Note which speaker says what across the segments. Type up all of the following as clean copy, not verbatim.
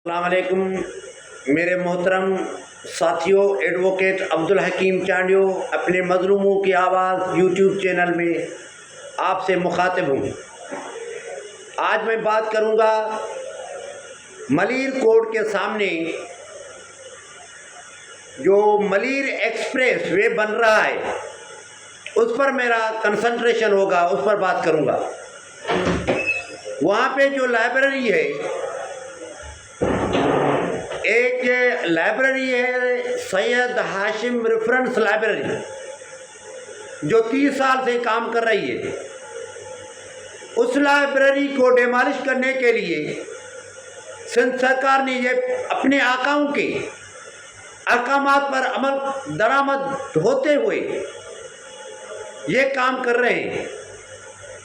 Speaker 1: السلام علیکم میرے محترم ساتھیوں، ایڈوکیٹ عبدالحکیم چانڈیو اپنے مظلوموں کی آواز یوٹیوب چینل میں آپ سے مخاطب ہوں۔ آج میں بات کروں گا ملیر کوٹ کے سامنے جو ملیر ایکسپریس وے بن رہا ہے اس پر میرا کنسنٹریشن ہوگا، اس پر بات کروں گا۔ وہاں پہ جو لائبریری ہے، ایک لائبریری ہے سید ہاشم ریفرنس لائبریری، جو 30 سال سے کام کر رہی ہے۔ اس لائبریری کو ڈیمالش کرنے کے لیے سندھ سرکار نے یہ اپنے آقاؤں کے احکامات پر عمل درآمد ہوتے ہوئے یہ کام کر رہے ہیں۔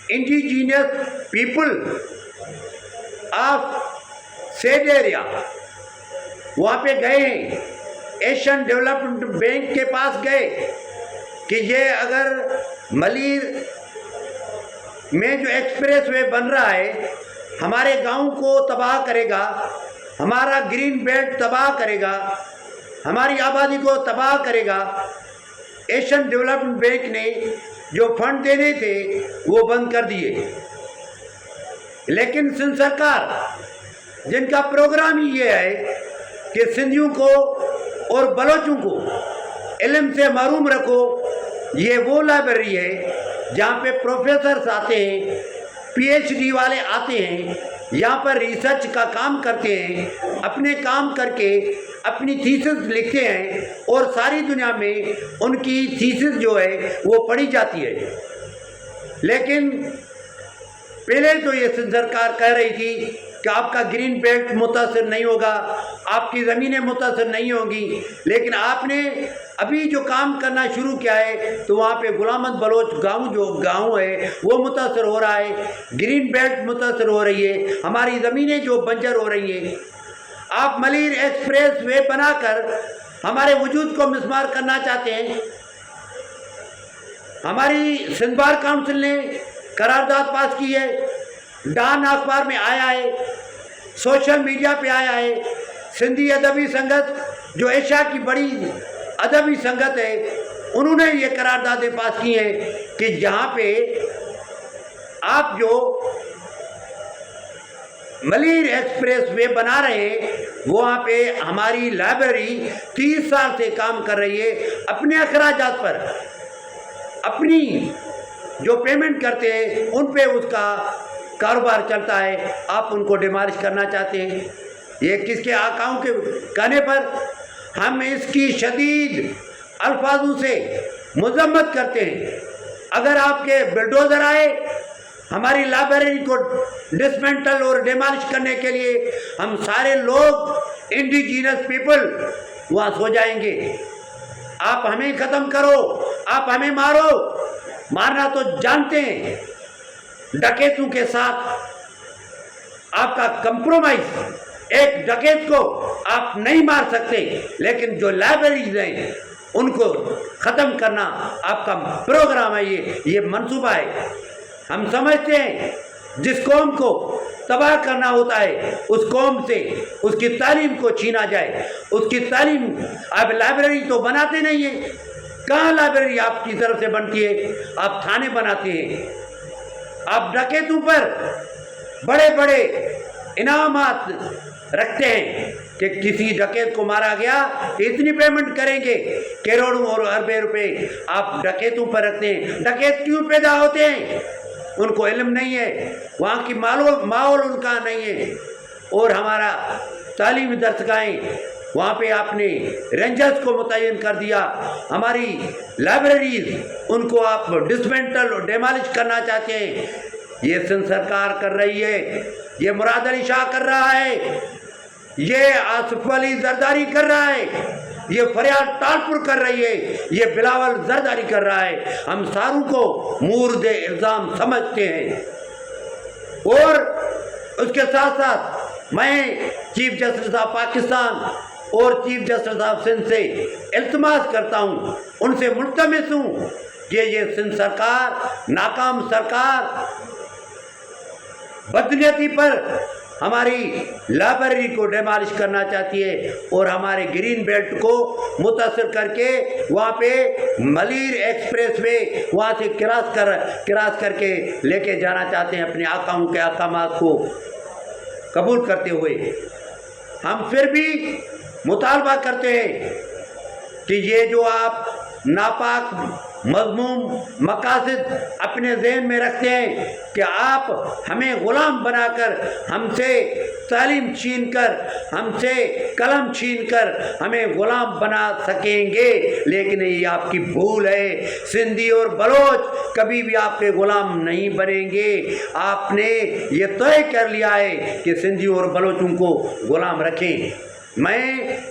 Speaker 1: Indigenous people of sad area وہاں پہ گئے ہیں، ایشین ڈیولپمنٹ بینک کے پاس گئے کہ یہ اگر ملیر میں جو ایکسپریس وے بن رہا ہے ہمارے گاؤں کو تباہ کرے گا، ہمارا گرین بیلٹ تباہ کرے گا، ہماری آبادی کو تباہ کرے گا۔ ایشین ڈیولپمنٹ بینک نے جو فنڈ دینے تھے وہ بند کر دیے، لیکن سندھ سرکار جن کا پروگرام ہی یہ ہے کہ سندھیوں کو اور بلوچوں کو علم سے محروم رکھو، یہ وہ لائبریری ہے جہاں پہ پروفیسرز آتے ہیں، پی ایچ ڈی والے آتے ہیں، یہاں پر ریسرچ کا کام کرتے ہیں، اپنے کام کر کے اپنی تھیسس لکھتے ہیں اور ساری دنیا میں ان کی تھیسس جو ہے وہ پڑھی جاتی ہے۔ لیکن پہلے تو یہ سندھ سرکار کہہ رہی تھی کہ آپ کا گرین بیلٹ متاثر نہیں ہوگا، آپ کی زمینیں متاثر نہیں ہوں گی، لیکن آپ نے ابھی جو کام کرنا شروع کیا ہے تو وہاں پہ غلام احمد بلوچ گاؤں ہے وہ متاثر ہو رہا ہے، گرین بیلٹ متاثر ہو رہی ہے، ہماری زمینیں جو بنجر ہو رہی ہیں۔ آپ ملیر ایکسپریس وے بنا کر ہمارے وجود کو مسمار کرنا چاہتے ہیں۔ ہماری سندھ بار کونسل نے قرارداد پاس کی ہے، ڈان اخبار میں آیا ہے، سوشل میڈیا پہ آیا ہے۔ سندھی ادبی سنگت جو ایشیا کی بڑی ادبی سنگت ہے، انہوں نے یہ قراردادیں پاس کی ہیں کہ جہاں پہ آپ جو ملیر ایکسپریس وے بنا رہے ہیں وہاں پہ ہماری لائبریری 30 سال سے کام کر رہی ہے، اپنے اخراجات پر اپنی جو پیمنٹ کرتے ہیں ان پہ اس کا کاروبار چلتا ہے۔ آپ ان کو ڈیمالش کرنا چاہتے ہیں، یہ کس کے آقاؤں کے کہنے پر؟ ہم اس کی شدید الفاظوں سے مذمت کرتے ہیں۔ اگر آپ کے بلڈوزر آئے ہماری لائبریری کو ڈسمنٹل اور ڈیمالش کرنے کے لیے، ہم سارے لوگ انڈیجینس پیپل وہاں سو جائیں گے۔ آپ ہمیں ختم کرو، آپ ہمیں مارو، مارنا تو جانتے ہیں۔ ڈکیتوں کے ساتھ آپ کا کمپرومائز، ایک ڈکیت کو آپ نہیں مار سکتے، لیکن جو لائبریریز ہیں ان کو ختم کرنا آپ کا پروگرام ہے، یہ منصوبہ ہے۔ ہم سمجھتے ہیں جس قوم کو تباہ کرنا ہوتا ہے اس قوم سے اس کی تعلیم کو چھینا جائے، اس کی تعلیم۔ آپ لائبریری تو بناتے نہیں ہیں، کہاں لائبریری آپ کی طرف سے بنتی ہے؟ آپ تھانے بناتے ہیں، آپ ڈکیتوں پر بڑے بڑے انعامات رکھتے ہیں کہ کسی ڈکیت کو مارا گیا تو اتنی پیمنٹ کریں گے، کروڑوں اور اربیں روپے آپ ڈکیتوں پر رکھتے ہیں۔ ڈکیت کیوں پیدا ہوتے ہیں؟ ان کو علم نہیں ہے، وہاں کی ماحول ان کا نہیں ہے، اور ہمارا تعلیمی درسگاہیں وہاں پہ آپ نے رینجرز کو متعین کر دیا، ہماری لائبریریز ان کو آپ ڈسمنٹل اور ڈیمالش کرنا چاہتے ہیں۔ یہ سندھ سرکار کر رہی ہے، یہ مراد علی شاہ کر رہا ہے، یہ آصف علی زرداری کر رہا ہے، یہ فریاد تالپور کر رہی ہے، یہ بلاول زرداری کر رہا ہے۔ ہم ساروں کو مورد الزام سمجھتے ہیں، اور اس کے ساتھ ساتھ میں چیف جسٹس آف پاکستان اور چیف جسٹس آف سندھ سے التماس کرتا ہوں، ان سے ملتمس ہوں کہ یہ سندھ سرکار، ناکام سرکار، بدنیتی پر ہماری لائبریری کو ڈیمالش کرنا چاہتی ہے اور ہمارے گرین بیلٹ کو متاثر کر کے وہاں پہ ملیر ایکسپریس وے وہاں سے کراس کر کے لے کے جانا چاہتے ہیں اپنے آقاؤں کے احکامات کو قبول کرتے ہوئے۔ ہم پھر بھی مطالبہ کرتے ہیں کہ یہ جو آپ ناپاک مذموم مقاصد اپنے ذہن میں رکھتے ہیں کہ آپ ہمیں غلام بنا کر، ہم سے تعلیم چھین کر، ہم سے قلم چھین کر ہمیں غلام بنا سکیں گے، لیکن یہ آپ کی بھول ہے۔ سندھی اور بلوچ کبھی بھی آپ کے غلام نہیں بنیں گے۔ آپ نے یہ طے کر لیا ہے کہ سندھی اور بلوچوں کو غلام رکھیں۔ میں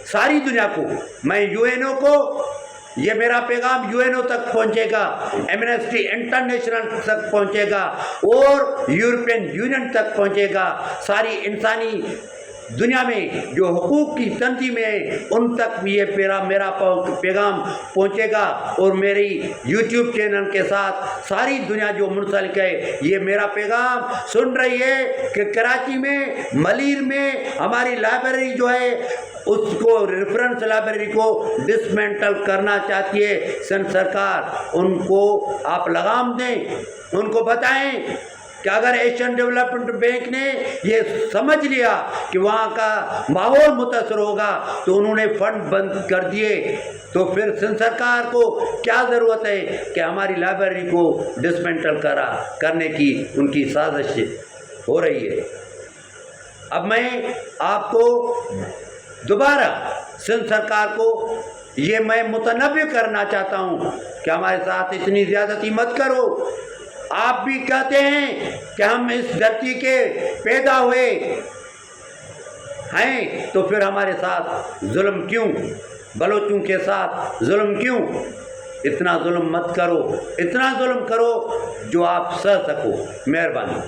Speaker 1: ساری دنیا کو، میں یو این او کو، یہ میرا پیغام یو این او تک پہنچے گا، ایمنسٹی انٹرنیشنل تک پہنچے گا اور یورپین یونین تک پہنچے گا۔ ساری انسانی دنیا میں جو حقوق کی تنظیمیں ہیں ان تک بھی یہ میرا پیغام پہنچے گا، اور میری یوٹیوب چینل کے ساتھ ساری دنیا جو منسلک ہے یہ میرا پیغام سن رہی ہے کہ کراچی میں ملیر میں ہماری لائبریری جو ہے اس کو ریفرنس لائبریری کو ڈسمینٹل کرنا چاہتی ہے سندھ سرکار۔ ان کو آپ لگام دیں، ان کو بتائیں کہ اگر ایشین ڈیولپمنٹ بینک نے یہ سمجھ لیا کہ وہاں کا ماحول متاثر ہوگا تو انہوں نے فنڈ بند کر دیے، تو پھر سندھ سرکار کو کیا ضرورت ہے کہ ہماری لائبریری کو ڈسمینٹل کرنے کی ان کی سازش ہو رہی ہے۔ اب میں آپ کو دوبارہ سندھ سرکار کو یہ میں متنبہ کرنا چاہتا ہوں کہ ہمارے ساتھ اتنی زیادتی مت کرو۔ آپ بھی کہتے ہیں کہ ہم اس دھرتی کے پیدا ہوئے ہیں، تو پھر ہمارے ساتھ ظلم کیوں؟ بلوچوں کے ساتھ ظلم کیوں؟ اتنا ظلم مت کرو، اتنا ظلم کرو جو آپ سہ سکو۔ مہربانی۔